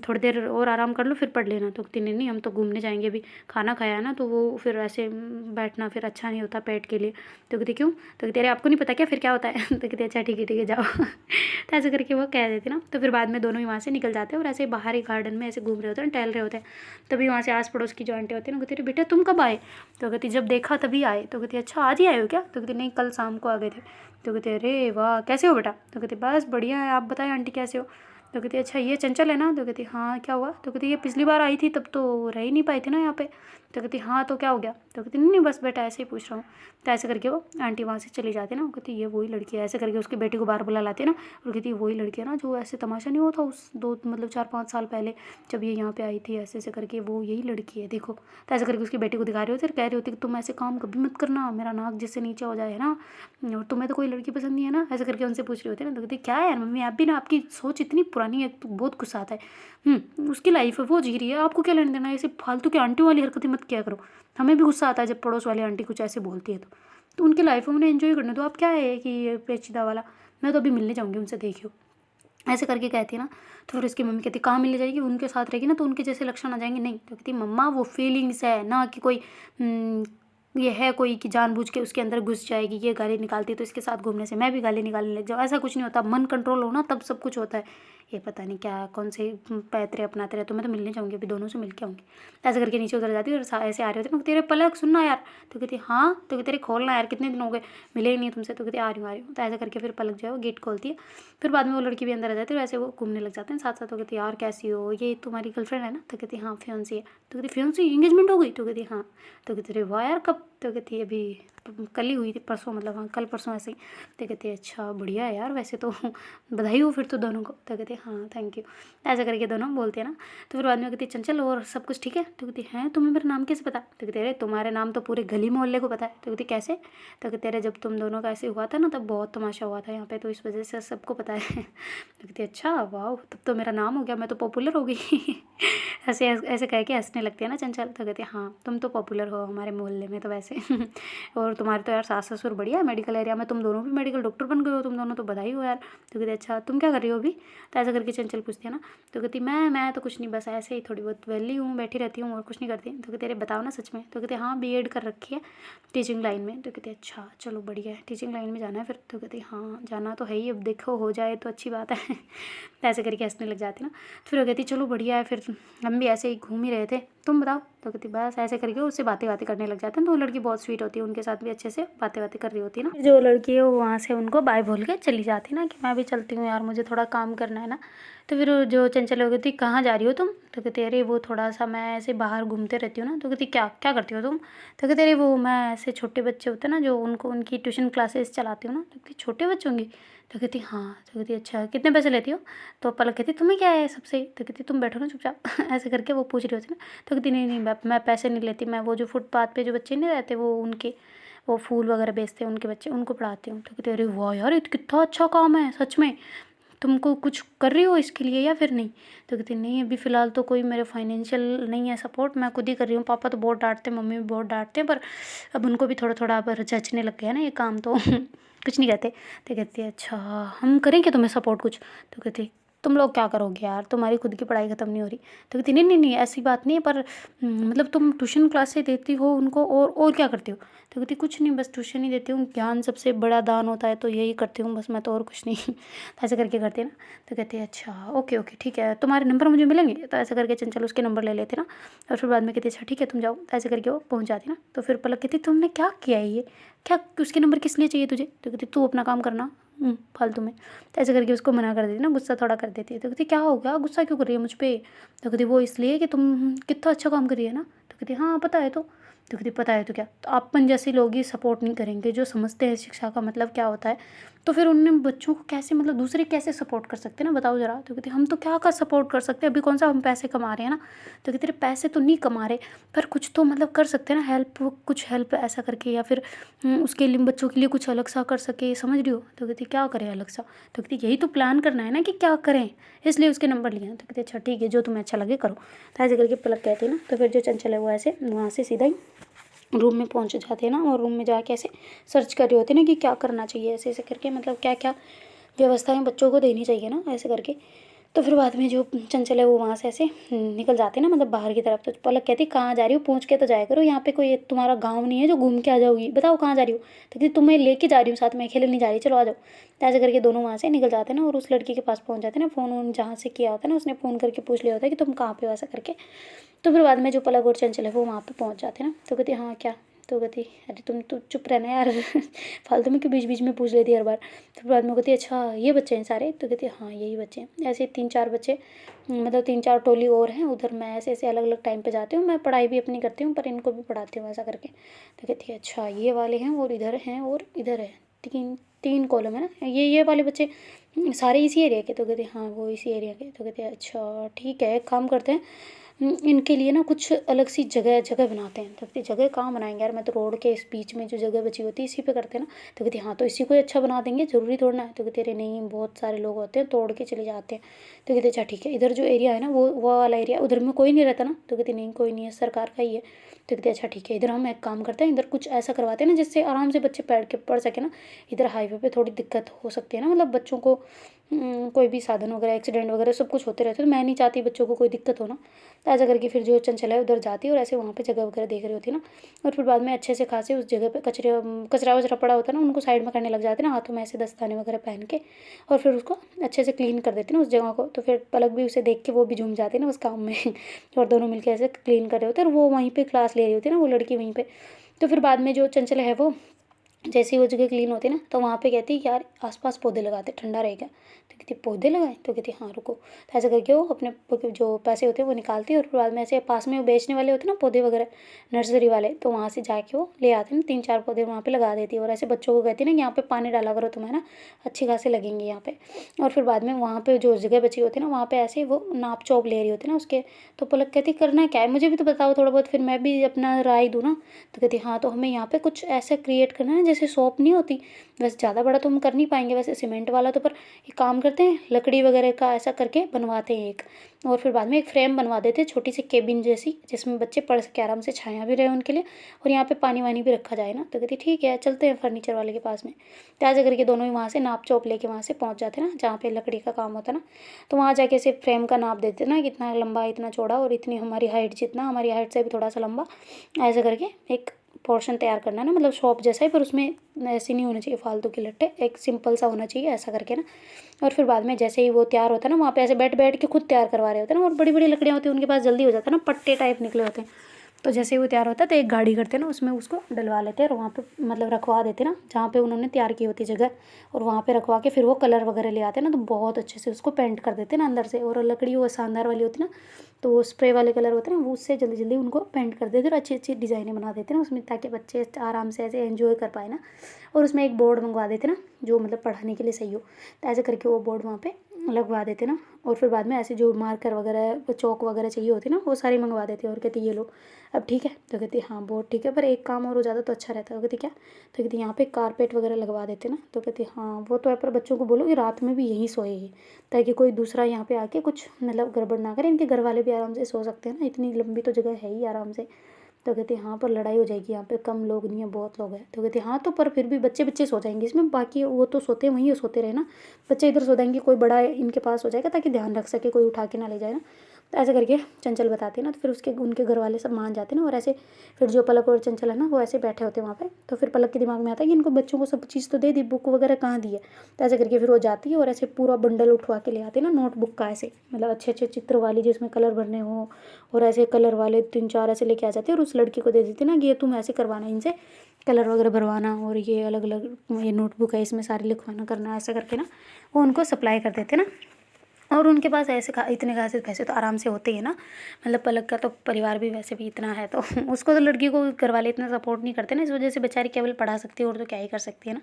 थोड़ी देर और आराम कर लो फिर पढ़ लेना। तो कहती नहीं नहीं हम तो घूमने जाएंगे, अभी खाना खाया है ना, तो वो फिर ऐसे बैठना फिर अच्छा नहीं होता पेट के लिए। तो कहती क्यों, तो कहती अरे आपको नहीं पता क्या फिर क्या होता है। तो कहती अच्छा ठीक है जाओ। तो ऐसे करके वो कह देती ना। तो फिर बाद में दोनों ही वहाँ से निकल जाते हैं और ऐसे बाहर ही गार्डन में ऐसे घूम रहे होते हैं, टहल रहे होते हैं। तभी वहाँ से आस पड़ोस की जो आंटी होती है ना, कहती बेटा तुम कब आए। तो कहती जब देखा तभी आए। तो कहती अच्छा आज ही आए हो क्या। तो कहती नहीं कल शाम को आ गए थे। तो कहते अरे वाह कैसे हो बेटा। तो कहती बस बढ़िया है, आप बताएं आंटी कैसे हो। तो कहती अच्छा ये चंचल है ना। तो कहती हाँ क्या हुआ। तो कहती ये पिछली बार आई थी तब तो रह ही नहीं पाई थी ना यहाँ पे। तो कहती हाँ तो क्या हो गया। तो कहती नहीं नहीं बस बेटा ऐसे ही पूछ रहा हूँ। तो ऐसे करके वो आंटी वहाँ से चली जाती है ना, वो कहती ये वही लड़की है। ऐसे करके उसकी बेटी को बाहर बुला लाती है ना, और कहती है वही लड़की है ना जो ऐसे तमाशा नहीं हुआ था उस 4-5 साल पहले जब ये यहाँ पे आई थी, ऐसे ऐसे करके वो यही लड़की है देखो। तो ऐसे करके उसकी बेटी को दिखा रही होती है, कह रही होती कि तुम ऐसे काम कभी मत करना, मेरा नाक जिससे नीचे हो जाए है ना, और तुम्हें तो कोई लड़की पसंद नहीं है ना। ऐसे करके उनसे पूछ रही होती है ना, तो कहती क्या यार मम्मी आप भी ना, आपकी सोच इतनी पुरानी है, तो बहुत गुस्सा आता है। उसकी लाइफ है वो जी रही है, आपको क्या लेने देना, ऐसे फालतू की आंटियों वाली हरकतें मत किया करो। हमें भी गुस्सा आता है जब पड़ोस वाली आंटी कुछ ऐसे बोलती है तो उनकी लाइफ है उन्हें एंजॉय करने दो। आप क्या है कि ये पेचीदा वाला, मैं तो अभी मिलने जाऊँगी उनसे देखियो। ऐसे करके कहती है ना, तो फिर उसकी मम्मी कहती कहाँ मिलने जाएगी, उनके साथ रहेगी ना तो उनके जैसे लक्षण आ जाएंगे। नहीं, तो कहती मम्मा वो फीलिंग्स है ना कि कोई ये है कोई कि जानबूझ के उसके अंदर घुस जाएगी, ये गाली निकालती है तो इसके साथ घूमने से मैं भी गाली निकालने लग जाऊँ। ऐसा कुछ नहीं होता, मन कंट्रोल हो ना तब सब कुछ होता है। ये पता नहीं क्या कौन से पैतरे अपनाते रहे। तो मैं तो मिलने जाऊँगी, अभी दोनों से मिल के आऊँगी। ऐसे करके नीचे उतर जाती है और ऐसे आ रहे होते ना, तेरे पलक सुनना यार। तो कहती हाँ, तो कहते खोलना यार, कितने दिन हो गए मिले ही नहीं तुमसे। तो कहती आ रही हूँ। तो ऐसा करके फिर पलक जो है वो गेट खोलती है। फिर बाद में वो लड़की भी अंदर आ जाती है और ऐसे वो घूमने लग जाते हैं साथ साथ। तो कहती यार कैसी हो, ये तुम्हारी गर्लफ्रेंड है ना। तो कहती हाँ फियांसी है। तो कहती फियांसी एंगेजमेंट हो गई। तो कहती हाँ। तो कहती अरे वाह यार कब। तो कहती अभी कल ही हुई थी, परसों मतलब हाँ कल परसों ऐसे ही। तो कहती अच्छा बढ़िया है यार वैसे तो बधाई हो फिर तो दोनों को। तो कहती हाँ थैंक यू। ऐसा करके दोनों बोलते हैं ना। तो फिर बाद में कहती चंचल और सब कुछ ठीक है। तो कहती हैं तुम्हें मेरा नाम कैसे पता। तो कहते अरे तुम्हारे नाम तो पूरे गली मोहल्ले को पता है। तो कहती कैसे। तो कहते अरे जब तुम दोनों का ऐसे हुआ था ना तब बहुत तमाशा हुआ था यहाँ पे, तो इस वजह से सबको पता है। तो कहती अच्छा वाह तब तो मेरा नाम हो गया, मैं तो पॉपुलर हो गई। ऐसे ऐसे कह के हंसने लगती है ना चंचल। तो कहती हाँ तुम तो पॉपुलर हो हमारे मोहल्ले में तो वैसे। और तुम्हारे तो यार सास ससुर बढ़िया है मेडिकल एरिया में, तुम दोनों भी मेडिकल डॉक्टर बन गए हो तुम दोनों, तो बधाई हो यार। तो कहती अच्छा तुम क्या कर रही हो अभी। तो ऐसा करके चंचल पूछती है ना। तो कहती मैं तो कुछ नहीं, बस ऐसे ही थोड़ी बहुत वेली हूँ, बैठी रहती हूँ और कुछ नहीं करती। तो कहते अरे बताओ ना सच में। तो कहते हाँ बीएड कर रखी है टीचिंग लाइन में। तो कहते अच्छा चलो बढ़िया है, टीचिंग लाइन में जाना है फिर। तो कहती हाँ जाना तो है ही, अब देखो हो जाए तो अच्छी बात है। तो ऐसे करके हंसने लग जाती ना। तो फिर वो कहती चलो बढ़िया है, फिर हम भी ऐसे ही घूम ही रहे थे, तुम बताओ। तो कहती बस ऐसे करके उससे बातें करने लग जाते हैं। तो वो लड़की बहुत स्वीट होती है, उनके साथ भी अच्छे से बातें कर रही होती है ना। जो लड़की है वो वहाँ से उनको बाय बोल के चली जाती है ना कि मैं भी चलती हूँ यार, मुझे थोड़ा काम करना है ना। तो फिर जो चंचल हो कहती कहाँ जा रही हो तुम। तो कहती अरे वो थोड़ा सा मैं ऐसे बाहर घूमते रहती हूँ ना। तो कहती क्या क्या करती हो तुम। तो कहते अरे वो मैं ऐसे छोटे बच्चे होते हैं ना जो उनको उनकी ट्यूशन क्लासेस चलाती हूँ ना। तो कहती छोटे बच्चों की। तो कहती हाँ। तो कहती अच्छा कितने पैसे लेती हो। तो पलक कहती तुम्हें क्या है सबसे। तो कहती तुम बैठो ना चुपचाप। ऐसे करके वो पूछ रही होती ना। तो कहती नहीं नहीं मैं पैसे नहीं लेती, मैं वो जो फुटपाथ पे जो बच्चे नहीं रहते वो उनके वो फूल वगैरह बेचते हैं उनके बच्चे, उनको पढ़ाती हूँ। तो कहते अरे वाह यार ये तो कितना अच्छा काम है सच में, तुमको कुछ कर रही हो इसके लिए या फिर नहीं। तो कहती नहीं अभी फ़िलहाल तो कोई मेरे फाइनेंशियल नहीं है सपोर्ट, मैं खुद ही कर रही हूँ। पापा तो बहुत डांटते हैं, मम्मी भी बहुत डांटते हैं, पर अब उनको भी थोड़ा थोड़ा अब जचने लग गया ना ये काम, तो कुछ नहीं कहते। तो कहती है अच्छा हम करें क्या तुम्हें सपोर्ट कुछ। तो कहती तुम लोग क्या करोगे यार, तुम्हारी खुद की पढ़ाई ख़त्म नहीं हो रही। तो कहती नहीं नहीं नहीं ऐसी बात नहीं है, पर मतलब तुम ट्यूशन क्लासेस देती हो उनको और क्या करती हो। तो कहती कुछ नहीं बस ट्यूशन ही देती हूँ, ज्ञान सबसे बड़ा दान होता है तो यही करती हूँ बस, मैं तो और कुछ नहीं। तो ऐसे करके करती है ना। तो कहती है अच्छा ओके ओके ठीक है, तुम्हारे नंबर मुझे मिलेंगे। तो ऐसे करके चंचल उसके नंबर ले लेते ना, और फिर बाद में कहती अच्छा ठीक है तुम जाओ। तो ऐसे करके वो पहुँच जाती ना। तो फिर पलक कहती तुमने क्या किया है ये, क्या उसके नंबर किस लिए चाहिए तुझे। तो कहती तू अपना काम करना फालतू में। तो ऐसे करके उसको मना कर देती ना, गुस्सा थोड़ा कर देती है। तो कहती क्या हो गया, गुस्सा क्यों कर रही है मुझ पे। तो कहती वो इसलिए कि तुम कितना अच्छा काम कर रही है ना। तो कहती हाँ पता है तो कहती पता है तो क्या, तो अपन जैसे लोग ही सपोर्ट नहीं करेंगे जो समझते हैं शिक्षा का मतलब क्या होता है, तो फिर उन बच्चों को कैसे मतलब दूसरे कैसे सपोर्ट कर सकते हैं ना, बताओ ज़रा। तो कहती हम तो क्या सपोर्ट कर सकते हैं, अभी कौन सा हम पैसे कमा रहे हैं ना। तो कहते पैसे तो नहीं कमा रहे, पर कुछ तो मतलब कर सकते हैं ना, हेल्प कुछ हेल्प ऐसा करके, या फिर उसके लिए बच्चों के लिए कुछ अलग सा कर सके, समझ रही हो। तो कहती क्या करें अलग सा। तो कहती यही तो प्लान करना है ना कि क्या करें, इसलिए उसके नंबर लिए हैं। तो कहते अच्छा ठीक है जो तुम्हें अच्छा लगे करो। तो ऐसे करके पलक कहती है ना। तो फिर जो चंचल है वो ऐसे वहाँ से सीधा ही रूम में पहुंच जाते हैं ना, और रूम में जाके ऐसे सर्च कर रहे होते हैं ना कि क्या करना चाहिए, ऐसे ऐसे करके मतलब क्या क्या व्यवस्थाएं बच्चों को देनी चाहिए ना, ऐसे करके। तो फिर बाद में जो चंचल है वो वहाँ से ऐसे निकल जाते हैं ना, मतलब बाहर की तरफ। तो पलक कहती कहाँ जा रही हो, पूछ के तो जाया करो, यहाँ पे कोई तुम्हारा गाँव नहीं है जो घूम के आ जाओगी, बताओ कहाँ जा रही हो। तो कहती तुम्हें लेके जा रही हूँ साथ में, अकेले नहीं जा रही, चलो आ जाओ। तो ऐसे करके दोनों वहाँ से निकल जाते हैं ना, और उस लड़की के पास पहुँच जाते हैं ना। फ़ोन जहाँ से किया होता है ना उसने फ़ोन करके पूछ लिया होता है कि तुम कहाँ पे हो, ऐसा करके। तो फिर बाद में जो पलक और चंचल है वो वहाँ पे पहुँच जाते हैं ना। तो कहती हाँ क्या। तो कहती अरे तुम तो चुप रहना यार फालतू में क्यों बीच बीच में पूछ लेती है हर बार। तो बाद में कहती अच्छा ये बच्चे हैं सारे, तो कहती हाँ यही बच्चे हैं। ऐसे 3-4 बच्चे, मतलब 3-4 टोली और हैं उधर। मैं ऐसे ऐसे अलग अलग टाइम पे जाती हूँ, मैं पढ़ाई भी अपनी करती हूँ पर इनको भी पढ़ाती हूँ ऐसा करके। तो कहती है अच्छा ये वाले हैं और इधर हैं और इधर है, 3 कॉलम है ना, ये वाले बच्चे सारे इसी एरिया के। तो कहते हाँ वो इसी एरिया के। तो कहते हैं अच्छा ठीक है, एक काम करते हैं इनके लिए ना कुछ अलग सी जगह जगह बनाते हैं। तो कहती जगह कहाँ बनाएंगे यार, मैं तो रोड के इस बीच में जो जगह बची होती है इसी पे करते हैं ना। तो कहती हाँ तो इसी को ही अच्छा बना देंगे, ज़रूरी थोड़ा है। तो कहते अरे नहीं बहुत सारे लोग होते हैं तोड़ के चले जाते हैं। तो कहते अच्छा ठीक है, इधर जो एरिया है ना वो वाला एरिया, उधर में कोई नहीं रहता ना। तो कहती नहीं कोई नहीं है, सरकार का ही है। तो कहते अच्छा ठीक है, इधर हम एक काम करते हैं, इधर कुछ ऐसा करवाते हैं ना जिससे आराम से बच्चे बैठ के पढ़ सके ना। इधर हाईवे पे थोड़ी दिक्कत हो सकती है ना, मतलब बच्चों को कोई भी साधन वगैरह एक्सीडेंट वगैरह सब कुछ होते रहते हैं, तो मैं नहीं चाहती बच्चों को कोई दिक्कत हो ना। तो ऐसा करके फिर जो चंचल है उधर जाती है और ऐसे वहाँ पे जगह वगैरह देख रही होती है ना। और फिर बाद में अच्छे से खासे उस जगह पे कचरा वचरा पड़ा होता है ना, उनको साइड में करने लग जाते हैं ना, हाथों में ऐसे दस्ताने वगैरह पहन के। और फिर उसको अच्छे से क्लीन कर देते हैं ना उस जगह को। तो फिर पलक भी उसे देख के वो भी झूम जाती है ना उस काम में और दोनों मिलकर ऐसे क्लीन कर रहे होते हैं, और वो वहीं पर क्लास ले रही होती है ना वो लड़की वहीं पर। तो फिर बाद में जो चंचल है वो जैसे ही वो जगह क्लीन होती है ना, तो वहाँ पे कहती यार आसपास पौधे लगाते ठंडा रहेगा। तो कहती पौधे लगाए, तो कहती हाँ रुको। तो ऐसा करके वो अपने जो पैसे होते हैं वो निकालती है, और फिर बाद में ऐसे पास में वो बेचने वाले होते हैं ना पौधे वगैरह, नर्सरी वाले, तो वहाँ से जाके वो ले आते हैं ना 3-4 पौधे वहाँ पे लगा देती है। और ऐसे बच्चों को कहती है ना यहाँ पे पानी डाला करो तुम्हें ना, अच्छी खासे लगेंगे यहाँ पे। और फिर बाद में वहाँ पे जो जगह बची होती है ना, वहाँ पे ऐसे वो नाप चौप ले रही होती है ना उसके। तो पलक कहती करना क्या है, मुझे भी तो बताओ थोड़ा बहुत, फिर मैं भी अपना राय दूँ ना। तो कहती हाँ तो हमें यहाँ पे कुछ ऐसा क्रिएट करना है जैसे शॉप नहीं होती, वैसे ज़्यादा बड़ा तो हम कर नहीं पाएंगे वैसे सीमेंट वाला तो, पर एक काम करते हैं लकड़ी वगैरह का ऐसा करके बनवाते हैं एक। और फिर बाद में एक फ्रेम बनवा देते हैं छोटी सी केबिन जैसी, जिसमें बच्चे पढ़ सके आराम से, छाया भी रहे उनके लिए, और यहाँ पे पानी वानी भी रखा जाए ना। तो कहती ठीक है चलते हैं फर्नीचर वाले के पास में। तो ऐसे करके दोनों ही वहाँ से नाप चौप लेके वहाँ से पहुँच जाते हैं ना जहाँ पे लकड़ी का काम होता है ना। तो वहाँ जाके से फ्रेम का नाप देते ना, कितना लंबा इतना चौड़ा और इतनी हमारी हाइट, जितना हमारी हाइट से भी थोड़ा सा लंबा, ऐसे करके एक पोर्शन तैयार करना है ना, मतलब शॉप जैसा ही, पर उसमें ऐसी नहीं होना चाहिए फालतू के लट्टे, एक सिंपल सा होना चाहिए ऐसा करके ना। और फिर बाद में जैसे ही वो तैयार होता है ना, वहाँ पे ऐसे बैठ बैठ के खुद तैयार करवा रहे होते हैं ना, और बड़ी बड़ी लकड़ियाँ होती हैं उनके पास, जल्दी हो जाता है ना, पट्टे टाइप निकले होते हैं। तो जैसे ही वो तैयार होता है तो एक गाड़ी करते हैं ना, उसमें उसको डलवा लेते हैं और वहाँ पे मतलब रखवा देते हैं ना जहाँ पे उन्होंने तैयार की होती जगह, और वहाँ पे रखवा के फिर वो कलर वगैरह ले आते हैं ना, तो बहुत अच्छे से उसको पेंट कर देते हैं ना अंदर से। और लकड़ी वो शानदार वाली होती है ना, तो वो स्प्रे वाले कलर होते हैं ना, वो उससे जल्दी जल्दी उनको पेंट कर देते हैं और अच्छी अच्छी डिज़ाइनें बना देते हैं ना उसमें, ताकि बच्चे आराम से ऐसे एंजॉय कर पाए ना। और उसमें एक बोर्ड मंगवा देते ना जो मतलब पढ़ाने के लिए सही हो, तो ऐसे करके वो बोर्ड वहाँ पे लगवा देते ना। और फिर बाद में ऐसे जो मार्कर वगैरह चौक वगैरह चाहिए होती ना, वो सारी मंगवा देते और कहती ये लो अब ठीक है। तो कहती हाँ बहुत ठीक है, पर एक काम और हो जाता तो अच्छा रहता। कहती क्या? तो कहती यहाँ पे कारपेट वगैरह लगवा देते ना। तो कहती हाँ वो तो है, पर बच्चों को बोलो कि रात में भी यहीं सोएगी, ताकि कोई दूसरा यहाँ पे आके कुछ मतलब गड़बड़ ना करे, इनके घर वाले भी आराम से सो सकते हैं ना, इतनी लंबी तो जगह है ही आराम से। तो कहती हाँ पर लड़ाई हो जाएगी यहाँ पे, कम लोग नहीं है बहुत लोग हैं। तो कहती हाँ तो पर फिर भी बच्चे बच्चे सो जाएंगे इसमें, बाकी वो तो सोते हैं वहीं सोते रहे ना, बच्चे इधर सो जाएंगे, कोई बड़ा इनके पास हो जाएगा ताकि ध्यान रख सके, कोई उठा के ना ले जाए ना। तो ऐसे करके चंचल बताते हैं ना, तो फिर उसके उनके घर वाले सब मान जाते हैं ना। और ऐसे फिर जो पलक और चंचल है ना वो ऐसे बैठे होते हैं वहाँ पे। तो फिर पलक के दिमाग में आता है कि इनको बच्चों को सब चीज़ तो दे दी, बुक वगैरह कहाँ दी है। तो ऐसे करके फिर वो जाती है और ऐसे पूरा बंडल उठवा के ले आते हैं ना नोटबुक का, ऐसे मतलब अच्छे अच्छे चित्र वाली जिसमें कलर भरने हो, और ऐसे कलर वाले 3-4 ऐसे लेके आ जाते हैं और उस लड़की को दे देते ना कि ये तुम ऐसे करवाना, इनसे कलर वगैरह भरवाना, और ये अलग अलग ये नोटबुक है इसमें सारे लिखवाना करना, ऐसा करके ना वो उनको सप्लाई कर देते ना। और उनके पास ऐसे इतने खासे पैसे तो आराम से होते ही है ना, मतलब पलक का तो परिवार भी वैसे भी इतना है, तो उसको तो लड़की को घर वाले इतना सपोर्ट नहीं करते ना, इस वजह से बेचारी केवल पढ़ा सकती है और तो क्या ही कर सकती है ना।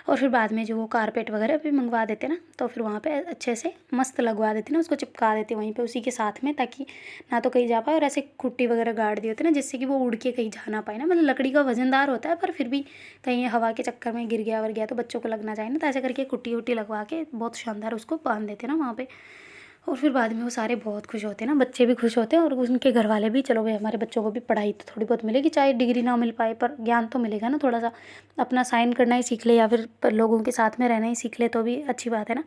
और फिर बाद में जो वो कारपेट वगैरह भी मंगवा देते ना, तो फिर वहाँ पे अच्छे से मस्त लगवा देते ना, उसको चिपका देते वहीं पे उसी के साथ में, ताकि ना तो कहीं जा पाए, और ऐसे खुट्टी वगैरह गाड़ दी होती है ना जिससे कि वो उड़ के कहीं जा ना पाए ना, मतलब लकड़ी का वजनदार होता है पर फिर भी कहीं हवा के चक्कर में गिर गया वर गया तो बच्चों को लग ना जाए ना। तो ऐसे करके कुट्टी वुट्टी लगवा के बहुत शानदार उसको बांध देते ना वहाँ पे। और फिर बाद में वो सारे बहुत खुश होते हैं ना, बच्चे भी खुश होते हैं और उनके घर वाले भी, चलो भाई हमारे बच्चों को भी पढ़ाई तो थोड़ी बहुत मिलेगी, चाहे डिग्री ना मिल पाए पर ज्ञान तो मिलेगा ना थोड़ा सा, अपना साइन करना ही सीख ले या फिर लोगों के साथ में रहना ही सीख ले तो भी अच्छी बात है ना।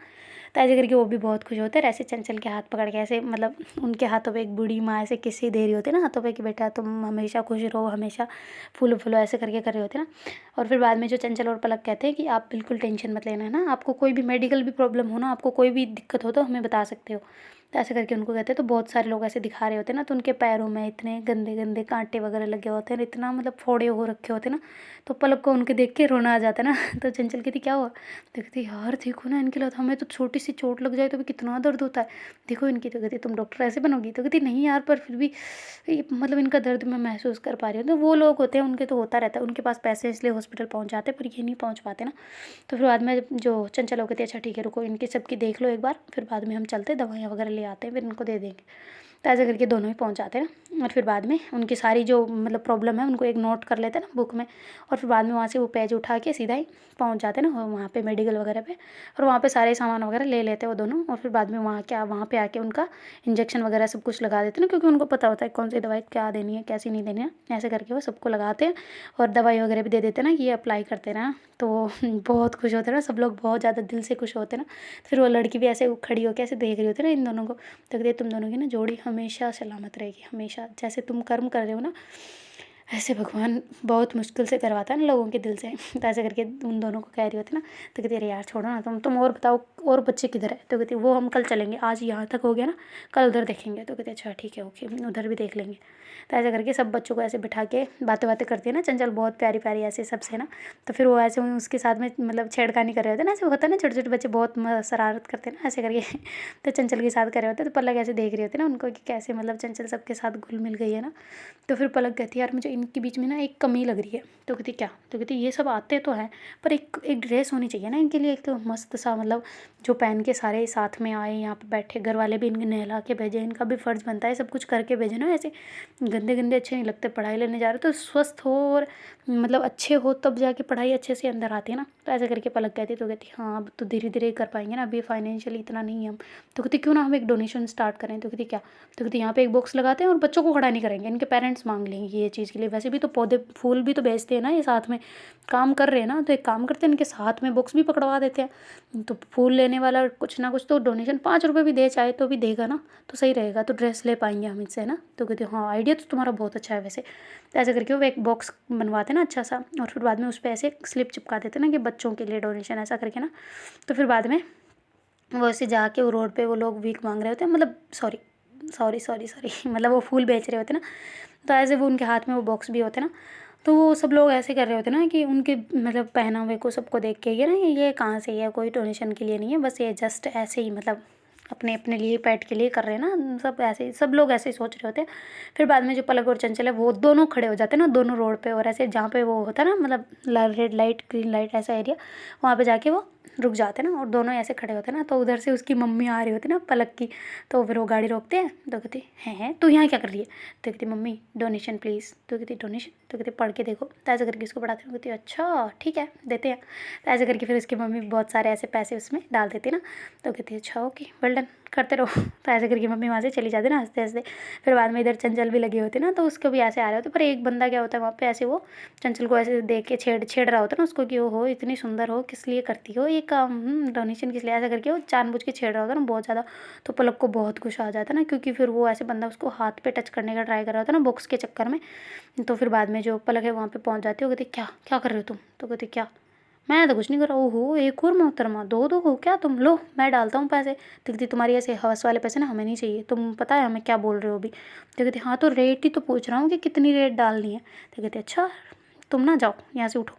तो ऐसे करके वो भी बहुत खुश होते हैं। ऐसे चंचल के हाथ पकड़ के ऐसे मतलब उनके हाथों पे एक बूढ़ी माँ ऐसे किसी दे रही होती है ना हाथों पे कि बेटा तुम हमेशा खुश रहो, हमेशा फूलो फूलो ऐसे करके कर रहे होते हैं ना। और फिर बाद में जो चंचल और पलक कहते हैं कि आप बिल्कुल टेंशन मत लेना है ना, आपको कोई भी मेडिकल भी प्रॉब्लम हो ना, आपको कोई भी दिक्कत हो तो हमें बता सकते हो। तो ऐसे करके उनको कहते हैं। तो बहुत सारे लोग ऐसे दिखा रहे होते हैं ना, तो उनके पैरों में इतने गंदे गंदे कांटे वगैरह लगे होते हैं, इतना मतलब फोड़े हो रखे होते हैं ना। तो पलक को उनके देख के रोना आ जाता है ना। तो चंचल कहती क्या हुआ, तो कहती यार देखो ना इनके लत, हमें तो छोटी सी चोट लग जाए तो भी कितना दर्द होता है, देखो इनकी। तो कहती तुम डॉक्टर ऐसे बनोगी, तो कहती नहीं यार, पर फिर भी मतलब इनका दर्द मैं महसूस कर पा रही हूँ। तो वो लोग होते हैं उनके तो होता रहता है, उनके पास पैसे इसलिए हॉस्पिटल पहुँच जाते, पर ये नहीं पहुँच पाते ना। तो फिर बाद में जो चंचल हो कहती अच्छा ठीक है रुको, इनकी सबकी देख लो एक बार, फिर बाद में हम चलते दवाइयाँ वगैरह ले आते हैं, फिर इनको दे देंगे। तो ऐसे करके दोनों ही पहुंच जाते हैं ना। और फिर बाद में उनकी सारी जो मतलब प्रॉब्लम है उनको एक नोट कर लेते हैं ना बुक में, और फिर बाद में वहाँ से वो पेज उठा के सीधा ही पहुंच जाते हैं ना वहाँ पे मेडिकल वगैरह पे, और वहाँ पे सारे सामान वगैरह ले लेते हैं वो दोनों। और फिर बाद में वहाँ पे आके उनका इंजेक्शन वगैरह सब कुछ लगा देते हैं ना, क्योंकि उनको पता होता है कौन सी दवाई क्या देनी है कैसी नहीं देनी है। ऐसे करके वो सबको लगाते हैं और दवाई वगैरह भी दे देते हैं ना, ये अप्लाई करते ना। तो बहुत खुश होते हैं ना सब लोग, बहुत ज़्यादा दिल से खुश होते हैं ना। फिर वो लड़की भी ऐसे खड़ी होकर ऐसे देख रही होती है ना इन दोनों को। तो कहते तुम दोनों की ना जोड़ी हमेशा सलामत रहेगी, हमेशा जैसे तुम कर्म कर रहे हो ना ऐसे भगवान बहुत मुश्किल से करवाता है ना लोगों के दिल से। तो ऐसे करके उन दोनों को कह रही होती ना। तो कहती अरे यार छोड़ो ना तुम और बताओ और बच्चे किधर है। तो कहती वो हम कल चलेंगे, आज यहाँ तक हो गया ना, कल उधर देखेंगे। तो कहते अच्छा ठीक है ओके, उधर भी देख लेंगे। तो ऐसे करके सब बच्चों को ऐसे बिठा के बातें बातें करती है ना चंचल, बहुत प्यारी प्यारी ऐसे सबसे ना। तो फिर वो ऐसे उसके साथ में मतलब छेड़खानी कर रहे होते हैं ना, ऐसे होता है ना छोटे छोटे बच्चे बहुत शरारत करते हैं ना ऐसे करके। तो चंचल के साथ कर रहे होते हैं। तो पलक ऐसे देख रही होती है ना उनको कि कैसे मतलब चंचल सबके साथ घुल मिल गई है ना। तो फिर पलक कहती है यार मुझे इनके बीच में ना एक कमी लग रही है। तो कहती क्या, तो कहती ये सब आते तो हैं पर एक एक ड्रेस होनी चाहिए ना इनके लिए, एक तो मस्त सा मतलब जो पहन के सारे साथ में आए, यहाँ पे बैठे, घर वाले भी इनके नहला के भेजे, इनका भी फ़र्ज़ बनता है सब कुछ करके भेजे ना। ऐसे गंदे गंदे अच्छे नहीं लगते, पढ़ाई लेने जा रहे तो स्वस्थ हो और मतलब अच्छे हो तब जाके पढ़ाई अच्छे से अंदर आती है ना। तो ऐसे करके पलक कहती, तो कहती हाँ अब तो धीरे धीरे कर पाएंगे ना, अभी फाइनेंशियली इतना नहीं है हम। तो कहती क्यों ना हम एक डोनेशन स्टार्ट करें। तो कहती क्या, तो कहती यहाँ पे एक बॉक्स लगाते हैं और बच्चों को खड़ा नहीं करेंगे, इनके पेरेंट्स मांग लेंगे ये चीज़ के लिए। वैसे भी तो पौधे फूल भी तो बेचते हैं ना, ये साथ में काम कर रहे हैं ना, तो एक काम करते हैं इनके साथ में बॉक्स भी पकड़वा देते हैं। तो फूल लेने वाला कुछ ना कुछ तो डोनेशन 5 रुपये भी दे चाहे तो भी देगा ना, तो सही रहेगा, तो ड्रेस ले पाएंगे हम इससे ना। तो कहते हाँ आइडिया तो तुम्हारा बहुत अच्छा है वैसे। तो ऐसे करके वो एक बॉक्स बनवाते ना अच्छा सा, और फिर बाद में उस पर ऐसे स्लिप चिपका देते ना कि बच्चों के लिए डोनेशन ऐसा करके ना। तो फिर बाद में वो ऐसे जाके वो रोड पे वो लोग भीख मांग रहे होते हैं, मतलब सॉरी सॉरी सॉरी सॉरी मतलब वो फूल बेच रहे होते ना। तो ऐसे वो उनके हाथ में वो बॉक्स भी होते ना। तो वो सब लोग ऐसे कर रहे होते ना कि उनके मतलब पहनावे को सबको देख के ये ना ये कहाँ से है, कोई डोनेशन के लिए नहीं है, बस ये जस्ट ऐसे ही मतलब अपने अपने लिए पेट के लिए कर रहे हैं ना, सब ऐसे सब लोग ऐसे ही सोच रहे होते हैं। फिर बाद में जो पलक और चंचल है वो दोनों खड़े हो जाते हैं ना दोनों रोड पे, और ऐसे जहाँ पे वो होता है ना मतलब रेड लाइट ग्रीन लाइट ऐसा एरिया, वहाँ पे जाके वो रुक जाते हैं ना, और दोनों ऐसे खड़े होते हैं ना। तो उधर से उसकी मम्मी आ रही होती है ना पलक की। तो फिर वो गाड़ी रोकते हैं। तो कहती हैं तू यहाँ क्या कर रही है। तो कहती मम्मी डोनेशन प्लीज़। तो कहती डोनेशन, तो कहती पढ़ के देखो। तो ऐसे करके इसको पढ़ाते हैं। कहती अच्छा ठीक है देते हैं। तो ऐसे करके फिर उसकी मम्मी बहुत सारे ऐसे पैसे उसमें डाल देती है ना। तो कहती है अच्छा ओके वेल डन करते रहो। तो ऐसे करके मम्मी वहाँ से चली जाती है ना हंसते हंसते। फिर बाद में इधर चंचल भी लगी होती है ना, तो उसको भी ऐसे आ रहे होते, पर एक बंदा क्या होता है वहाँ पे ऐसे वो चंचल को ऐसे देख के छेड़ छेड़ रहा होता है ना उसको कि ओ हो इतनी सुंदर हो किस लिए करती हो ये काम, डोनेशन किस लिए, ऐसा करके वो जानबूझ के छेड़ रहा होता है ना बहुत ज़्यादा। तो पलक को बहुत गुस्सा आ जाता है ना, क्योंकि फिर वो ऐसे बंदा उसको हाथ पे टच करने का ट्राई कर रहा होता है ना बॉक्स के चक्कर में। तो फिर बाद में जो पलक है वहाँ पे पहुँच जाती है। वो कहती क्या क्या कर रहे हो तुम। तो कहती क्या, मैं तो कुछ नहीं कर रहा। ओहो एक और मोहतरमा, दो हो क्या तुम, लो मैं डालता हूँ पैसे। तो कहती तुम्हारी ऐसे हवस वाले पैसे ना हमें नहीं चाहिए, तुम पता है हमें क्या बोल रहे हो अभी। तो कहती हाँ तो रेट ही तो पूछ रहा हूँ कि कितनी रेट डालनी है। तो कहती अच्छा तुम ना जाओ यहाँ से, उठो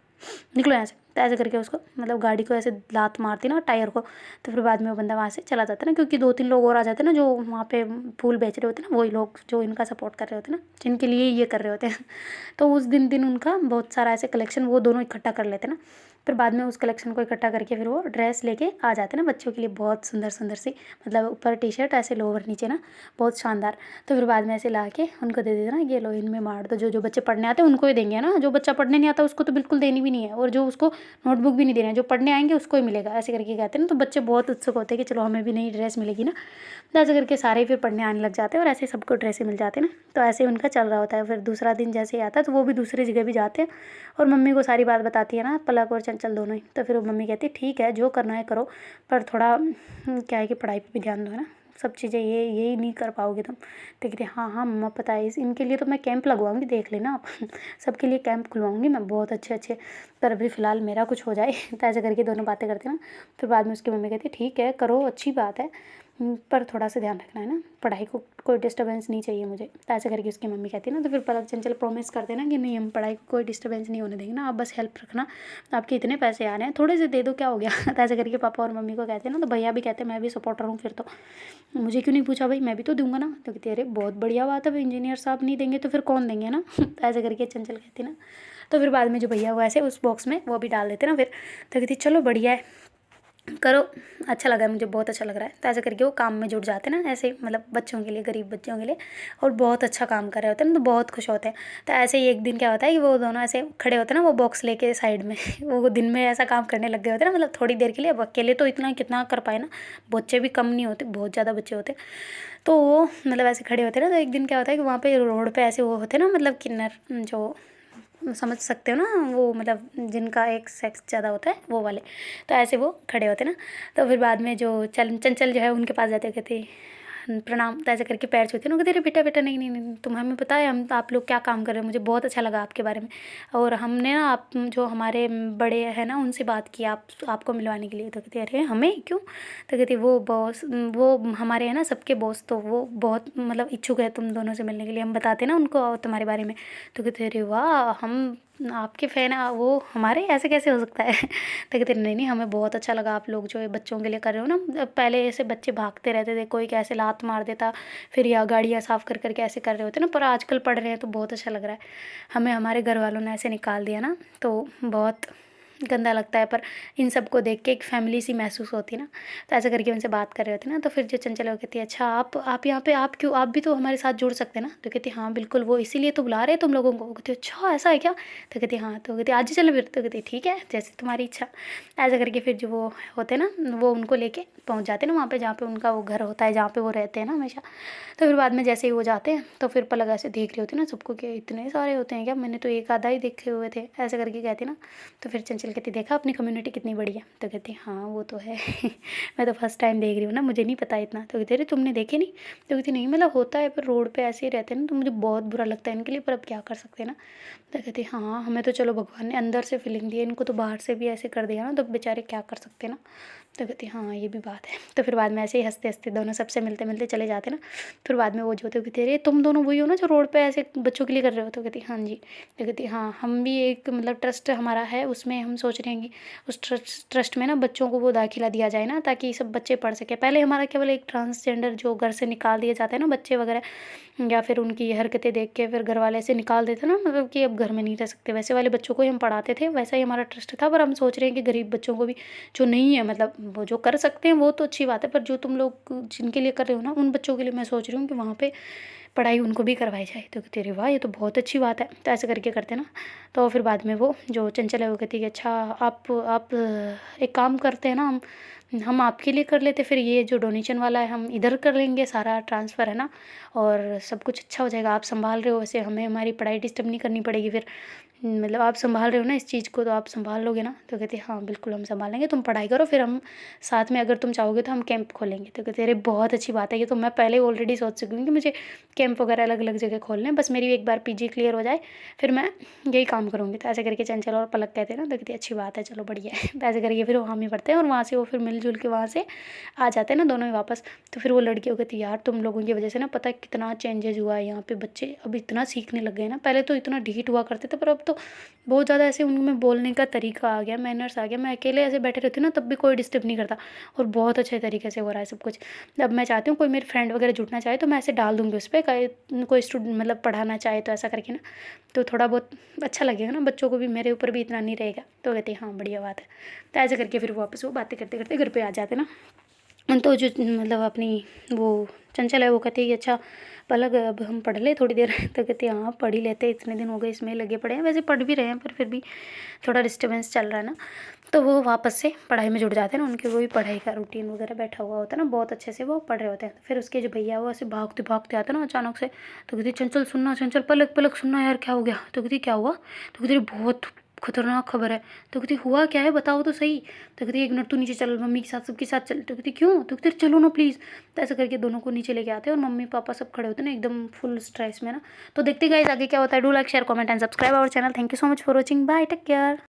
निकलो यहाँ से। तो ऐसे करके उसको मतलब गाड़ी को ऐसे लात मारती ना टायर को। तो फिर बाद में वो बंदा वहाँ से चला जाता है ना, क्योंकि 2-3 लोग और आ जाते हैं ना जो वहाँ पे फूल बेच रहे होते हैं ना, वही लोग जो इनका सपोर्ट कर रहे होते हैं ना, जिनके लिए ये कर रहे होते हैं। तो उस दिन उनका बहुत सारा ऐसे कलेक्शन वो दोनों इकट्ठा कर लेते हैं ना। फिर बाद में उस कलेक्शन को इकट्ठा करके फिर वो ड्रेस लेके आ जाते हैं ना बच्चों के लिए, बहुत सुंदर सुंदर सी, मतलब ऊपर टी शर्ट ऐसे लोअर नीचे ना बहुत शानदार। तो फिर बाद में ऐसे ला के उनको दे देते ना, ये लो इनमें मार दो, जो जो बच्चे पढ़ने आते हैं उनको ही देंगे ना, जो बच्चा पढ़ने नहीं आता उसको तो बिल्कुल देनी भी नहीं है, और जो उसको नोटबुक भी नहीं देना है, जो पढ़ने आएंगे उसको ही मिलेगा, ऐसे करके कहते हैं ना। तो बच्चे बहुत उत्सुक होते हैं कि चलो हमें भी नई ड्रेस मिलेगी ना। तो ऐसे करके सारे फिर पढ़ने आने लग जाते हैं और ऐसे सबको ड्रेसें मिल जाते हैं ना। तो ऐसे उनका चल रहा होता है। फिर दूसरा दिन जैसे ही आता है तो वो भी दूसरी जगह भी जाते हैं और मम्मी को सारी बात बताती है ना पलक और चंचल दोनों ही। तो फिर वो मम्मी कहती है ठीक है जो करना है करो, पर थोड़ा क्या है कि पढ़ाई पर भी ध्यान दो है ना, सब चीज़ें यही नहीं कर पाओगे तुम। तो कहती हाँ हाँ मम्मा पता है, इनके लिए तो मैं कैंप लगवाऊंगी, देख लेना आप। सबके लिए कैंप खुलवाऊंगी मैं बहुत अच्छे अच्छे, पर अभी फ़िलहाल मेरा कुछ हो जाए। तो ऐसे करके दोनों बातें करते हैं ना। फिर बाद में उसकी मम्मी कहती ठीक है करो अच्छी बात है, पर थोड़ा सा ध्यान रखना है ना, पढ़ाई को कोई डिस्टर्बेंस नहीं चाहिए मुझे। तो ऐसे करके उसकी मम्मी कहती है ना, तो फिर पलक चंचल प्रॉमिस कर देना कि नहीं, हम पढ़ाई को कोई डिस्टर्बेंस नहीं होने देंगे ना, आप बस हेल्प रखना, आपके इतने पैसे आ रहे हैं थोड़े से दे दो, क्या हो गया। तो ऐसे करके पापा और मम्मी को कहते हैं ना, तो भैया भी कहते हैं मैं भी सपोर्टर हूँ, फिर तो मुझे क्यों नहीं पूछा भाई, मैं भी तो दूंगा ना। तो कहती है अरे बहुत बढ़िया बात है, इंजीनियर साहब नहीं देंगे तो फिर कौन देंगे ना। तो ऐसे करके चंचल कहती ना, तो फिर बाद में जो भैया वो ऐसे उस बॉक्स में वो भी डाल देते ना फिर। तो कहती चलो बढ़िया है, करो, अच्छा लगा है मुझे, बहुत अच्छा लग रहा है। तो ऐसे करके वो काम में जुट जाते हैं ना, ऐसे मतलब बच्चों के लिए, गरीब बच्चों के लिए, और बहुत अच्छा काम कर रहे होते हैं ना, तो बहुत खुश होते हैं। तो ऐसे ही एक दिन क्या होता है कि वो दोनों ऐसे खड़े होते हैं ना, वो बॉक्स लेके साइड में। वो दिन में ऐसा काम करने लग गए होते हैं ना, मतलब थोड़ी देर के लिए। अब अकेले तो इतना कितना कर पाए ना, बच्चे भी कम नहीं होते, बहुत ज़्यादा बच्चे होते। तो वो मतलब ऐसे खड़े होते हैं ना, तो एक दिन क्या होता है कि वहाँ पे रोड पे ऐसे वो होते हैं ना, मतलब किन्नर, जो समझ सकते हो ना, वो मतलब जिनका एक सेक्स ज़्यादा होता है वो वाले। तो ऐसे वो खड़े होते ना, तो फिर बाद में जो चंचल जो है उनके पास जाते, कहते प्रणाम। तो ऐसे करके पैर छूते ना, कहते अरे बेटा बेटा, नहीं नहीं नहीं, तुम हमें पता है हम आप लोग क्या काम कर रहे हो, मुझे बहुत अच्छा लगा आपके बारे में, और हमने ना आप जो हमारे बड़े हैं ना उनसे बात की आपको मिलवाने के लिए। तो कहते अरे हमें क्यों। तो कहती वो बॉस, वो हमारे हैं ना सबके बॉस, तो वो बहुत मतलब इच्छुक है तुम दोनों से मिलने के लिए, हम बताते ना उनको तुम्हारे बारे में। तो कहते अरे वाह, हम आपके फ़ैन वो हमारे, ऐसे कैसे हो सकता है। तो कहते नहीं नहीं, हमें बहुत अच्छा लगा आप लोग जो ये बच्चों के लिए कर रहे हो ना। पहले ऐसे बच्चे भागते रहते थे, कोई कैसे लात मार देता, फिर या गाड़ियाँ साफ़ कर करके ऐसे कर रहे होते ना, पर आजकल पढ़ रहे हैं तो बहुत अच्छा लग रहा है। हमें हमारे घर वालों ने ऐसे निकाल दिया ना, तो बहुत गंदा लगता है, पर इन सब को देख के एक फैमिली सी महसूस होती है ना। तो ऐसे करके उनसे बात कर रहे होते ना, तो फिर जो चंचल वो कहती है अच्छा आप यहाँ पे, आप क्यों, आप भी तो हमारे साथ जुड़ सकते हैं ना। तो कहती हाँ बिल्कुल, वो इसीलिए तो बुला रहे हैं तुम लोगों को। कहती अच्छा ऐसा है क्या। तो कहती हाँ। तो कहती आज ही चलो फिर। तो कहती ठीक है, जैसे तुम्हारी इच्छा। ऐसा करके फिर जो वो होते ना, वो उनको लेके पहुँच जाते हैं ना वहाँ पे, जहाँ पे उनका वो घर होता है, जहाँ पे वो रहते हैं ना हमेशा। तो फिर बाद में जैसे ही वो जाते हैं, तो फिर पलक ऐसे देख रही होती ना सबको, कि इतने सारे होते हैं क्या, मैंने तो एक आधा ही देखे हुए थे, ऐसे करके कहती ना। तो फिर चंचल कहती देखा अपनी कम्युनिटी कितनी बड़ी है। तो कहती हाँ वो तो है। मैं तो फर्स्ट टाइम देख रही हूँ ना, मुझे नहीं पता इतना। तो कहती अरे तुमने देखे नहीं। तो कहती नहीं, मतलब होता है पर रोड पे ऐसे ही रहते हैं ना, तो मुझे बहुत बुरा लगता है इनके लिए, पर अब क्या कर सकते हैं ना। तो कहती हाँ, हमें तो चलो भगवान ने अंदर से फीलिंग दी है, इनको तो बाहर से भी ऐसे कर दिया ना, तो बेचारे क्या कर सकते हैं ना। तो कहती हाँ ये भी बात है। तो फिर बाद में ऐसे ही हंसते हंसते दोनों सबसे मिलते मिलते चले जाते ना। फिर बाद में वो जो होते कहते अरे तुम दोनों वही हो ना जो रोड पे ऐसे बच्चों के लिए कर रहे हो। तो कहती हाँ जी। तो कहती हाँ, हम भी एक मतलब ट्रस्ट हमारा है, उसमें हम सोच रहे हैं कि उस ट्रस्ट में ना बच्चों को वो दाखिला दिया जाए ना, ताकि सब बच्चे पढ़ सके। पहले हमारा केवल एक ट्रांसजेंडर जो घर से निकाल दिए जाते हैं ना बच्चे वगैरह, या फिर उनकी हरकतें देख के फिर घर वाले ऐसे निकाल देते ना, मतलब कि अब घर में नहीं रह सकते, वैसे वाले बच्चों को ही हम पढ़ाते थे, वैसा ही हमारा ट्रस्ट था। पर हम सोच रहे हैं कि गरीब बच्चों को भी, जो नहीं है मतलब वो जो कर सकते हैं वो तो अच्छी बात है, पर जो तुम लोग जिनके लिए कर रहे हो ना, उन बच्चों के लिए मैं सोच रही हूँ कि वहाँ पे पढ़ाई उनको भी करवाई जाए। तो कहते अरे वाह, ये तो बहुत अच्छी बात है। तो ऐसे करके करते ना। तो फिर बाद में वो जो चंचल है वो कहती है कि अच्छा आप एक काम करते हैं ना, हम आपके लिए कर लेते, फिर ये जो डोनेशन वाला है हम इधर कर लेंगे, सारा ट्रांसफ़र है ना, और सब कुछ अच्छा हो जाएगा। आप संभाल रहे हो, वैसे हमें हमारी पढ़ाई डिस्टर्ब नहीं करनी पड़ेगी फिर, मतलब आप संभाल रहे हो ना इस चीज़ को, तो आप संभाल लोगे ना। तो कहते हाँ बिल्कुल हम संभालेंगे, तुम पढ़ाई करो, फिर हम साथ में अगर तुम चाहोगे तो हम कैंप खोलेंगे। तो कहते अरे बहुत अच्छी बात है, ये तो मैं पहले ऑलरेडी सोच चुकी हूँ कि मुझे कैंप वगैरह अलग अलग जगह खोलने हैं, बस मेरी एक बार पीजी क्लियर हो जाए फिर मैं यही काम करूँगी। तो ऐसे करके चंचल और पलक कहते हैं ना, तो कहती अच्छी बात है, चलो बढ़िया है। तो ऐसे करके फिर वो हामी पढ़ते हैं, और वहाँ से वो फिर मिलजुल के वहाँ से आ जाते हैं ना दोनों ही वापस। तो फिर वो लड़की को कहती यार तुम लोगों की वजह से ना पता है कितना चेंजेस हुआ है यहाँ पे, बच्चे अब इतना सीखने लग गए ना, पहले तो इतना ढीठ हुआ करते थे, पर अब तो बहुत ज़्यादा ऐसे उनमें बोलने का तरीका आ गया, मैनर्स आ गया। मैं अकेले ऐसे बैठे रहती हूँ ना, तब भी कोई डिस्टर्ब नहीं करता, और बहुत अच्छे तरीके से हो रहा है सब कुछ। अब मैं चाहती हूँ कोई मेरी फ्रेंड वगैरह जुड़ना चाहे तो मैं ऐसे डाल दूँगी उस पर, कोई स्टूडेंट मतलब पढ़ाना चाहे तो ऐसा करके ना, तो थोड़ा बहुत अच्छा लगेगा ना बच्चों को भी, मेरे ऊपर भी इतना नहीं रहेगा। तो कहते हैं हाँ बढ़िया बात है। तो ऐसे करके फिर वापस वो बातें करते करते घर पर आ जाते ना। तो जो मतलब अपनी वो चंचल है वो कहती है कि अच्छा पलक अब हम पढ़ ले थोड़ी देर। तो कहते हैं हाँ पढ़ ही लेते, इतने दिन हो गए इसमें लगे पड़े हैं, वैसे पढ़ भी रहे हैं पर फिर भी थोड़ा डिस्टर्बेंस चल रहा है ना। तो वो वापस से पढ़ाई में जुड़ जाते हैं ना, उनके वो भी पढ़ाई का रूटीन वगैरह बैठा हुआ होता है ना, बहुत अच्छे से वो पढ़ रहे होते हैं। फिर उसके जो भैया वो ऐसे भागते भागते आते हैं ना अचानक से। तो कहती चंचल सुनना, चंचल पलक पलक सुनना यार, क्या हो गया। तो कहती क्या हुआ। तो कहती बहुत खतरनाक खबर है। तो कहती हुआ क्या है बताओ तो सही। तो कहती एक मिनट तू नीचे चल, मम्मी के साथ सबके साथ चल। तो कहती क्यों। तो कहती चलो ना प्लीज़। तो ऐसा करके दोनों को नीचे लेके आते हैं, और मम्मी पापा सब खड़े होते हैं ना एकदम फुल स्ट्रेस में ना। तो देखते गाइस आगे क्या होता है। Do like share comment and subscribe our channel. Thank you so much for watching, bye, take care.